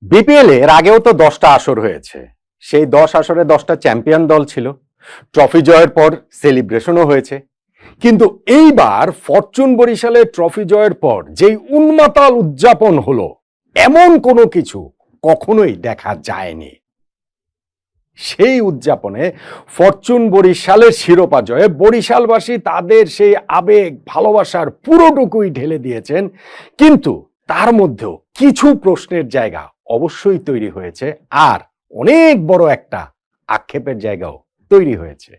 BPL এর আগেও তো 10টা আসর হয়েছে। সেই 10 আসরে 10টা চ্যাম্পিয়ন দল ছিল। ট্রফি জয়ের পর সেলিব্রেশনও হয়েছে। কিন্তু এইবার ফরচুন বরিশালে ট্রফি জয়ের পর যেই উন্মাতাল উদযাপন হলো, এমন কোনো কিছু কখনোই দেখা যায়নি। সেই উদযাপনে ফরচুন বরিশালের শিরোপা জয়ে বরিশালবাসী তাদের সেই আবেগ ভালোবাসার পুরোটুকুই ঢেলে দিয়েছেন। কিন্তু তার মধ্যেও কিছু প্রশ্নের জায়গা অবশ্যই তৈরি হয়েছে, আর অনেক বড় একটা আক্ষেপের জায়গাও তৈরি হয়েছে।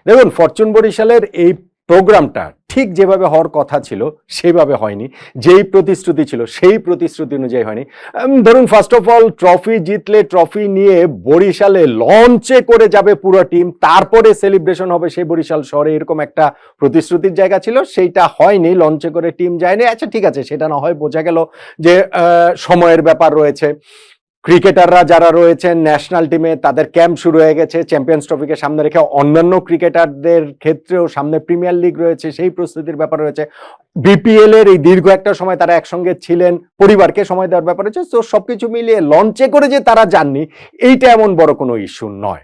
দেখুন, ফরচুন বরিশালের এই প্রোগ্রামটা ঠিক যেভাবে হওয়ার কথা ছিল সেভাবে হয়নি। যেই প্রতিশ্রুতি ছিল সেই প্রতিশ্রুতি অনুযায়ী হয়নি। ধরুন, ফার্স্ট অফ অল, ট্রফি জিতলে ট্রফি নিয়ে বরিশালে লঞ্চে করে যাবে পুরো টিম, তারপরে সেলিব্রেশন হবে সেই বরিশাল শহরে, এরকম একটা প্রতিশ্রুতির জায়গা ছিল। সেইটা হয়নি, লঞ্চে করে টিম যায়নি। আচ্ছা, ঠিক আছে, সেটা না হয় বোঝা গেল যে সময়ের ব্যাপার রয়েছে। ক্রিকেটাররা যারা রয়েছেন ন্যাশনাল টিমে, তাদের ক্যাম্প শুরু হয়ে গেছে চ্যাম্পিয়ন্স ট্রফিকে সামনে রেখে। অন্যান্য ক্রিকেটারদের ক্ষেত্রেও সামনে প্রিমিয়ার লিগ রয়েছে, সেই প্রস্তুতির ব্যাপার রয়েছে। বিপিএল এর এই দীর্ঘ একটা সময় তারা একসঙ্গে ছিলেন, পরিবারকে সময় দেওয়ার ব্যাপার রয়েছে। তো সবকিছু মিলিয়ে লঞ্চে করে যে তারা যাননি, এইটা এমন বড় কোনো ইস্যু নয়।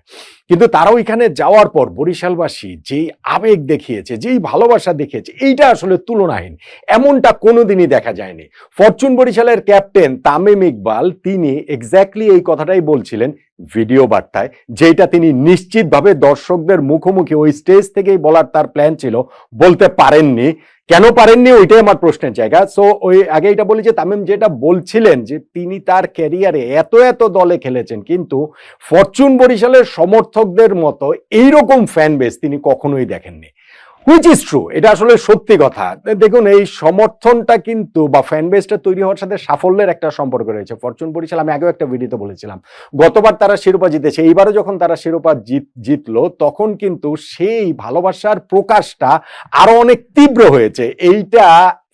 কিন্তু তারা ওইখানে যাওয়ার পর বরিশালবাসী যেই আবেগ দেখিয়েছে, যেই ভালোবাসা দেখিয়েছে, এইটা আসলে তুলনাহীন। এমনটা কোনোদিনই দেখা যায়নি। ফরচুন বরিশালের ক্যাপ্টেন তামিম ইকবাল তিনি এক্স্যাক্টলি এই কথাটাই বলছিলেন ভিডিও বার্তায়, যেটা তিনি নিশ্চিতভাবে দর্শকদের মুখোমুখি ওই স্টেজ থেকেই বলার তার প্ল্যান ছিল, বলতে পারেননি। কেন পারেননি, ওইটাই আমার প্রশ্নের জায়গা। সো ওই আগে এটা বলি যে তামিম যেটা বলছিলেন যে তিনি তার ক্যারিয়ারে এত এত দলে খেলেছেন, কিন্তু ফরচুন বরিশালের সমর্থকদের মতো এইরকম ফ্যান বেস তিনি কখনোই দেখেননি। হুইচ ইজ ট্রু, এটা আসলে সত্যি কথা। দেখুন, এই সমর্থনটা কিন্তু বা ফ্যান বেসটা তৈরি হওয়ার সাথে সাফল্যের একটা সম্পর্ক রয়েছে। ফরচুন বরিশাল, আমি আগেও একটা ভিডিওতে বলেছিলাম, গতবার তারা শিরোপা জিতেছে, এইবারও যখন তারা শিরোপা জিতলো, তখন কিন্তু সেই ভালোবাসার প্রকাশটা আরো অনেক তীব্র হয়েছে। এইটা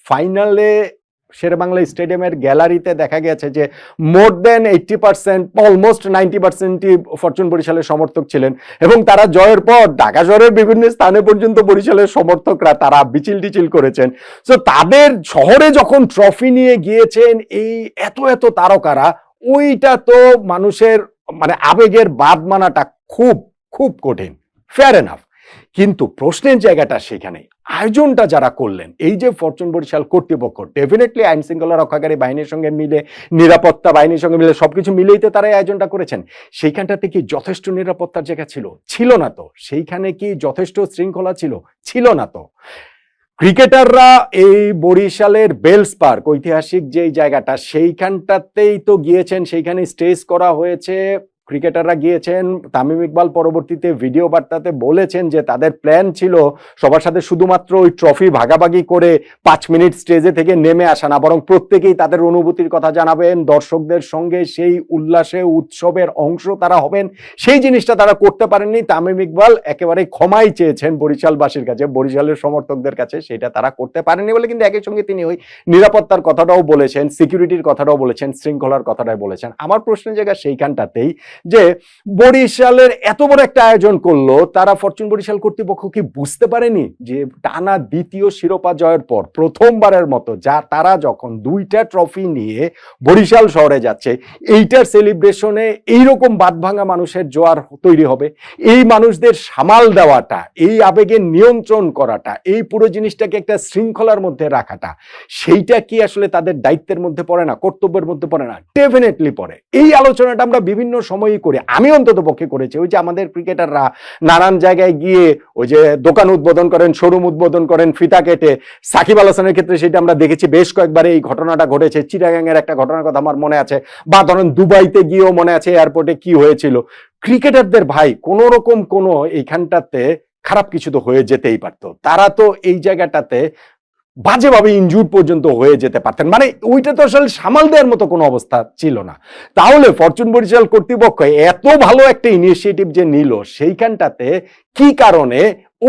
ফাইনালে শেরেবাংলা স্টেডিয়ামের গ্যালারিতে দেখা গেছে যে মোর দেন 80%, অলমোস্ট 90% ফরচুন বরিশালের সমর্থক ছিলেন। এবং তারা জয়ের পর ঢাকা শহরের বিভিন্ন স্থানে পর্যন্ত বরিশালের সমর্থকরা তারা মিছিল টিছিল করেছেন। সো তাদের শহরে যখন ট্রফি নিয়ে গিয়েছেন এই এত এত তারকারা, ওইটা তো মানুষের মানে আবেগের বাদ মানাটা খুব খুব কঠিন। Fair enough. কিন্তু প্রশ্নের জায়গাটা সেখানে, আয়োজনটা যারা করলেন, এই যে ফরচুন বরিশাল কর্তৃপক্ষ, ডেফিনেটলি আইন শৃঙ্খলা রক্ষাকারী বাহিনীর সঙ্গে মিলে, নিরাপত্তা বাহিনীর সঙ্গে মিলে সবকিছু মিলেই তো তারা আয়োজনটা করেছেন। সেইখানটাতে কি যথেষ্ট নিরাপত্তার জায়গা ছিল? ছিল না তো। সেইখানে কি যথেষ্ট শৃঙ্খলা ছিল? ছিল না তো। ক্রিকেটাররা এই বরিশালের বেলস পার্ক, ঐতিহাসিক যেই জায়গাটা, সেইখানটাতেই তো গিয়েছেন, সেইখানে স্টেজ করা হয়েছে, ক্রিকেটাররা গিয়েছেন। তামিম ইকবাল পরবর্তীতে ভিডিও বার্তাতে বলেছেন যে তাদের প্ল্যান ছিল সবার সাথে শুধুমাত্র ওই ট্রফি ভাগাভাগি করে 5 মিনিট স্টেজে থেকে নেমে আসা না, বরং প্রত্যেকেই তাদের অনুভূতির কথা জানাবেন, দর্শকদের সঙ্গে সেই উল্লাসে উৎসবের অংশ তারা হবেন। সেই জিনিসটা তারা করতে পারেননি। তামিম ইকবাল একেবারে ক্ষমাই চেয়েছেন বরিশালবাসীর কাছে, বরিশালের সমর্থকদের কাছে, সেটা তারা করতে পারেননি বলে। কিন্তু একই সঙ্গে তিনি ওই নিরাপত্তার কথাটাও বলেছেন, সিকিউরিটির কথাটাও বলেছেন, শৃঙ্খলার কথাটাই বলেছেন। আমার প্রশ্নের জায়গা সেইখানটাতেই যে বরিশালের এত বড় একটা আয়োজন করলো, তারা ফরচুন বরিশাল কর্তৃপক্ষ কি বুঝতে পারেনি যে টানা দ্বিতীয় শিরোপা জয়ের পর প্রথমবারের মতো তারা যখন 2টা ট্রফি নিয়ে বরিশাল শহরে যাচ্ছে, এইটার সেলিব্রেশনে এইরকম বাঁধভাঙা মানুষের জোয়ার তৈরি হবে। এই মানুষদের সামাল দেওয়াটা, এই আবেগের নিয়ন্ত্রণ করাটা, এই পুরো জিনিসটাকে একটা শৃঙ্খলার মধ্যে রাখাটা, সেইটা কি আসলে তাদের দায়িত্বের মধ্যে পড়ে না, কর্তব্যের মধ্যে পড়ে না? ডেফিনেটলি পড়ে। এই আলোচনাটা আমরা বিভিন্ন সময়ই করি, আমি অন্তত পক্ষে করেছি। ওই যে আমাদের ক্রিকেটাররা নানান জায়গায় গিয়ে ওই যে দোকান উদ্বোধন করেন, শোরুম উদ্বোধন করেন ফিতা কেটে। সাকিব আল হাসানের ক্ষেত্রে সেটা আমরা দেখেছি, বেশ কয়েকবার এই ঘটনাটা ঘটেছে। চিটাগাং এর একটা ঘটনার কথা আমার মনে আছে, বা ধরেন দুবাইতে গিয়েও মনে আছে এয়ারপোর্টে কি হয়েছিল। ক্রিকেটারদের ভাই কোন রকম কোন এইখানটাতে খারাপ কিছু তো হয়ে যেতেই পারতো, তারা তো এই জায়গাটাতে বাজেভাবে ইনজুর পর্যন্ত হয়ে যেতে পারতেন। মানে ওইটা তো আসলে সামাল দেওয়ার মতো কোনো অবস্থা ছিল না। তাহলে ফরচুন বরিশাল কর্তৃপক্ষ এত ভালো একটা ইনিশিয়েটিভ যে নিল, সেইখানটাতে কি কারণে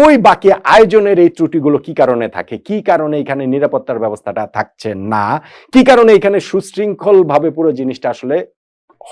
ওই বাকি আয়োজনের এই ত্রুটিগুলো কি কারণে থাকে, কি কারণে এখানে নিরাপত্তার ব্যবস্থাটা থাকছে না, কি কারণে এখানে সুশৃঙ্খল ভাবে পুরো জিনিসটা আসলে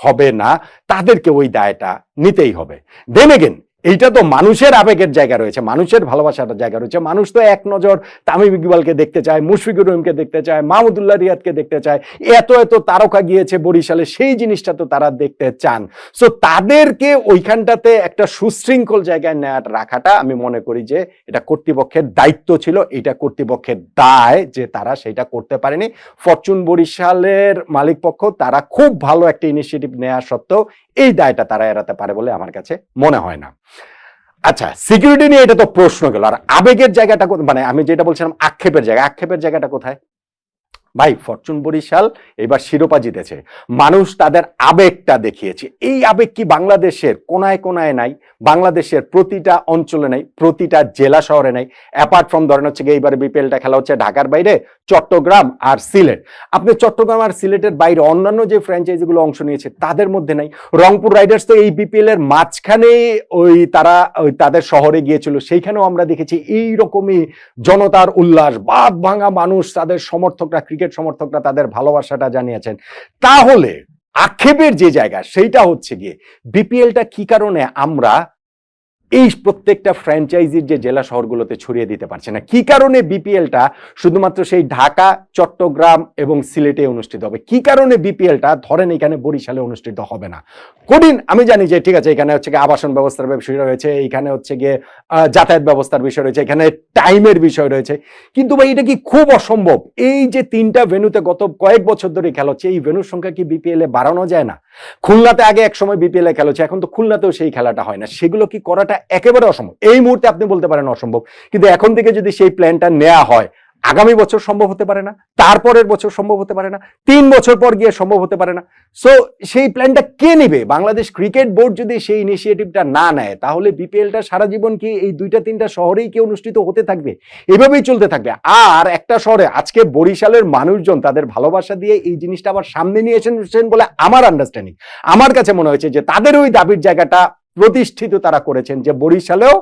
হবে না, তাদেরকে ওই দায়টা নিতেই হবে। দেন এগেন, এইটা তো মানুষের আবেগের জায়গা রয়েছে, মানুষের ভালোবাসার জায়গা রয়েছে। মানুষ তো এক নজর তামিম ইকবালকে দেখতে চায়, মুশফিকুর রহিমকে দেখতে চায়, মাহমুদুল্লাহ রিয়াদকে দেখতে চায়, এত এত তারকা গিয়েছে বরিশালে, সেই জিনিসটা তো তারা দেখতে চান। সো তাদেরকে ওইখানটাতে একটা সুশৃঙ্খল জায়গায় রাখাটা আমি মনে করি যে এটা কর্তৃপক্ষের দায়িত্ব ছিল, এটা কর্তৃপক্ষের দায় যে তারা সেটা করতে পারেনি। ফরচুন বরিশালের মালিক পক্ষ তারা খুব ভালো একটা ইনিশিয়েটিভ নেওয়া সত্ত্বেও এই দায়টা তারা এড়াতে পারে বলে আমার কাছে মনে হয় না। আচ্ছা, সিকিউরিটি নিয়ে এটা তো প্রশ্ন গেল, আর আবেগের জায়গাটা মানে আমি যেটা বলছিলাম আক্ষেপের জায়গাটা কোথায়? ভাই, ফরচুন বরিশাল এবার শিরোপা জিতেছে, মানুষ তাদের আবেগটা দেখিয়েছে। এই আবেগ কি বাংলাদেশের কোনায় কোনায় নাই? বাংলাদেশের প্রতিটা অঞ্চলে নাই, প্রতিটা জেলা শহরে নাই? অ্যাপার্ট ফ্রম ধরেন হচ্ছে এইবার বিপিএলটা খেলা হচ্ছে ঢাকার বাইরে, চট্টগ্রাম আর সিলেট। আপনি চট্টগ্রাম আর সিলেটের বাইরে অন্যান্য যে ফ্র্যাঞ্চাইজিগুলো অংশ নিয়েছে তাদের মধ্যে নাই। রংপুর রাইডার্স তো এই বিপিএল এর মাঝখানে তারা তাদের শহরে গিয়েছিল, সেইখানেও আমরা দেখেছি এইরকমই জনতার উল্লাস, বাদ ভাঙা মানুষ, তাদের সমর্থকরা, ক্রিকেট সমর্থকরা তাদের ভালোবাসাটা জানিয়েছেন। তাহলে আক্ষেপের যে জায়গা সেইটা হচ্ছে গিয়ে বিপিএলটা কি কারণে আমরা এই প্রত্যেকটা ফ্র্যাঞ্চাইজির যে জেলা শহরগুলোতে ছড়িয়ে দিতে পারছে না? কি কারণে বিপিএলটা শুধুমাত্র সেই ঢাকা, চট্টগ্রাম এবং সিলেটে অনুষ্ঠিত হবে? কি কারণে বিপিএলটা ধরেন এখানে বরিশালে অনুষ্ঠিত হবে না? কঠিন, আমি জানি যে ঠিক আছে, এখানে হচ্ছে গিয়ে আবাসন ব্যবস্থার বিষয় রয়েছে, এখানে হচ্ছে গিয়ে যাতায়াত ব্যবস্থার বিষয় রয়েছে, এখানে টাইমের বিষয় রয়েছে, কিন্তু ভাই এটা কি খুব অসম্ভব? এই যে 3টা ভেন্যুতে গত কয়েক বছর ধরে খেলা হচ্ছে, এই ভেন্যুর সংখ্যা কি বিপিএল এ বাড়ানো যায় না? খুলনাতে আগে এক সময় বিপিএল এ খেলা হচ্ছে, এখন তো খুলনাতেও সেই খেলাটা হয় না। সেগুলো কি করাটা একেবারে অসম্ভব? এই মুহূর্তে আপনি বলতে পারেন অসম্ভব, কিন্তু এখন থেকে যদি সেই প্ল্যানটা নেওয়া হয়, আগামী বছর সম্ভব হতে পারে না, তারপরের বছর সম্ভব হতে পারে না, 3 বছর পর গিয়ে সম্ভব হতে পারে না। সো সেই প্ল্যানটা কে নেবে? বাংলাদেশ ক্রিকেট বোর্ড যদি সেই ইনিশিয়েটিভটা না নেয়, তাহলে বিপিএলটা সারা জীবন কি এই 2-3টা শহরেই কি অনুষ্ঠিত হতে থাকবে? এভাবেই চলতে থাকবে। আর একটা শহরে আজকে বরিশালের মানুষজন তাদের ভালোবাসা দিয়ে এই জিনিসটা আবার সামনে নিয়ে এসেছেন বলে আমার আন্ডারস্ট্যান্ডিং, আমার কাছে মনে হয়েছে যে তাদের ওই দাবির জায়গাটা প্রতিষ্ঠিত তারা করেছেন যে বরিশালেও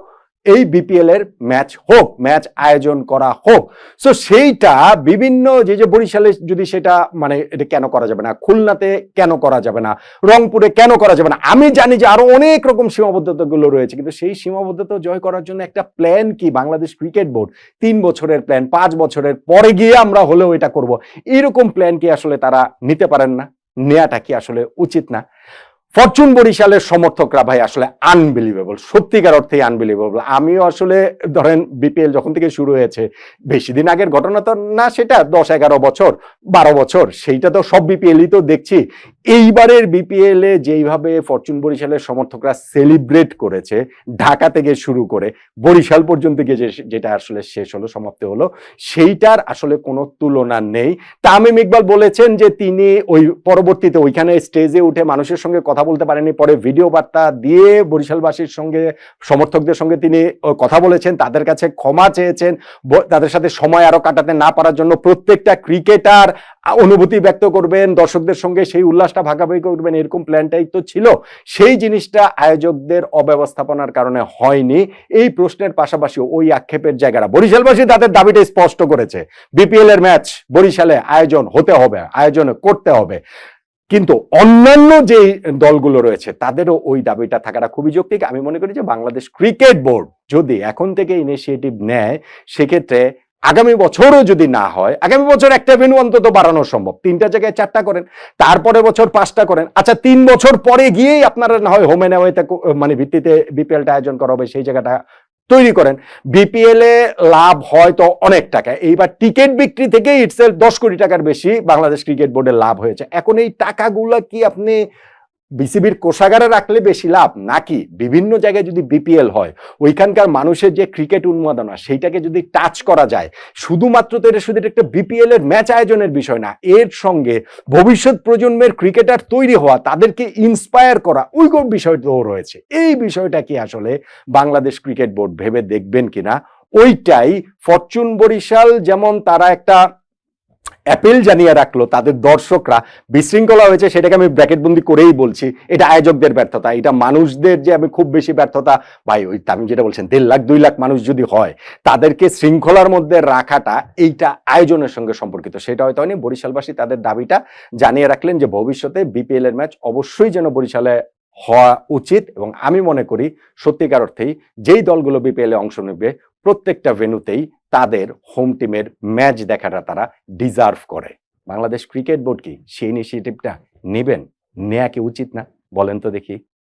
এই বিপিএল এর ম্যাচ হোক, ম্যাচ আয়োজন করা হোক। সো সেইটা বিভিন্ন যে বরিশালে যদি সেটা মানে এটা কেন করা যাবে না, খুলনাতে কেন করা যাবে না, রংপুরে কেন করা যাবে না? আমি জানি যে আরো অনেক রকম সীমাবদ্ধতাগুলো রয়েছে, কিন্তু সেই সীমাবদ্ধতা জয় করার জন্য একটা প্ল্যান কি বাংলাদেশ ক্রিকেট বোর্ড 3 বছরের প্ল্যান, 5 বছরের পরে গিয়ে আমরা হলেও এটা করব, এরকম প্ল্যান কি আসলে তারা নিতে পারেন না? নেওয়াটা কি আসলে উচিত না? ফরচুন বরিশালের সমর্থকরা ভাই আসলে আনবিলিভেবল, সত্যিকার অর্থেই আনবিলিভেবল। আমিও আসলে ধরেন বিপিএল যখন থেকে শুরু হয়েছে, বেশি দিন আগের ঘটনা তো না, সেটা 10-11 বছর 12 বছর, সেইটা তো সব বিপিএলই তো দেখছি। এইবারের বিপিএল এ যেইভাবে ফরচুন বরিশালের সমর্থকরা সেলিব্রেট করেছে, ঢাকা থেকে শুরু করে বরিশাল পর্যন্ত গিয়ে যেটা আসলে শেষ হলো, সমাপ্তি হলো, সেইটার আসলে কোনো তুলনা নেই। তামিম ইকবাল বলেছেন যে তিনি ওই পরবর্তীতে ওইখানে স্টেজে উঠে মানুষের সঙ্গে কথা বলতে পারেনি, পরে ভিডিও বার্তা দিয়ে বরিশালবাসীর সঙ্গে, সমর্থকদের সঙ্গে তিনি কথা বলেছেন, তাদের কাছে ক্ষমা চেয়েছেন, তাদের সাথে সময় আরো কাটাতে না পারার জন্য। প্রত্যেকটা ক্রিকেটার অনুভূতি ব্যক্ত করবেন, দর্শকদের সঙ্গে সেই উল্লাসটা ভাগাভাগি করবেন, এরকম প্ল্যানটাই তো ছিল। সেই জিনিসটা আয়োজকদের অব্যবস্থাপনার কারণে হয়নি। এই প্রশ্নের পাশাপাশি ওই আক্ষেপের জায়গাটা বরিশালবাসী তাদের দাবিটা স্পষ্ট করেছে, বিপিএল এর ম্যাচ বরিশালে আয়োজন হতে হবে, আয়োজন করতে হবে। কিন্তু অন্যান্য যে দলগুলো রয়েছে তাদেরও ওই দাবিটা থাকাটা খুবই যৌক্তিক। আমি মনে করি যে বাংলাদেশ ক্রিকেট বোর্ড যদি এখন থেকে ইনিশিয়েটিভ নেয়, সেক্ষেত্রে আগামী বছরও যদি না হয়, আগামী বছর একটা ভেন্যু অন্তত বাড়ানো সম্ভব, 3টা জায়গায় 4টা করেন, তারপরে বছর 5টা করেন। আচ্ছা, 3 বছর পরে গিয়েই আপনারা না হয় হোমে নেওয়াতে মানে ভিত্তিতে বিপিএলটা আয়োজন করা হবে, সেই জায়গাটা তৈরি করেন। বিপিএল এ লাভ হয়তো অনেক টাকা, এইবার টিকিট বিক্রি থেকে ইটসেলফ 10 কোটি টাকার বেশি বাংলাদেশ ক্রিকেট বোর্ডের লাভ হয়েছে। এখন এই টাকাগুলো কি আপনি বিসিবির কোষাগারে রাখলে বেশি লাভ, নাকি বিভিন্ন জায়গায় যদি বিপিএল হয় ওইখানকার মানুষের যে ক্রিকেট উন্মাদনা সেইটাকে যদি টাচ করা যায়, শুধুমাত্র তো এটা শুধু একটা বিপিএল এর ম্যাচ আয়োজনের বিষয় না, এর সঙ্গে ভবিষ্যৎ প্রজন্মের ক্রিকেটার তৈরি হওয়া, তাদেরকে ইন্সপায়ার করা, ওই বিষয়টাও রয়েছে। এই বিষয়টা কি আসলে বাংলাদেশ ক্রিকেট বোর্ড ভেবে দেখবেন কিনা, ওইটাই ফরচুন বরিশাল যেমন তারা একটা অ্যাপিল জানিয়ে রাখলো, তাদের দর্শকরা বিশৃঙ্খলা হয়েছে, সেটাকে আমি ব্র্যাকেটবন্দি করেই বলছি, এটা আয়োজকদের ব্যর্থতা, এটা মানুষদের যে আমি খুব বেশি ব্যর্থতা। ভাই ওই আমি যেটা বলছেন 1.5 লাখ 2 লাখ মানুষ যদি হয়, তাদেরকে শৃঙ্খলার মধ্যে রাখাটা এইটা আয়োজনের সঙ্গে সম্পর্কিত, সেটা হয়তো হয়নি। বরিশালবাসী তাদের দাবিটা জানিয়ে রাখলেন যে ভবিষ্যতে বিপিএল এর ম্যাচ অবশ্যই যেন বরিশালে হওয়া উচিত এবং আমি মনে করি সত্যিকার অর্থেই যেই দলগুলো বিপিএলে অংশ নেবে প্রত্যেকটা ভেন্যুতেই তাদের হোম টিমের ম্যাচ দেখাটা তারা ডিজার্ভ করে। বাংলাদেশ ক্রিকেট বোর্ড কি সেই ইনিশিয়েটিভটা নেবেন? নেয়া কি উচিত না? বলেন তো দেখি।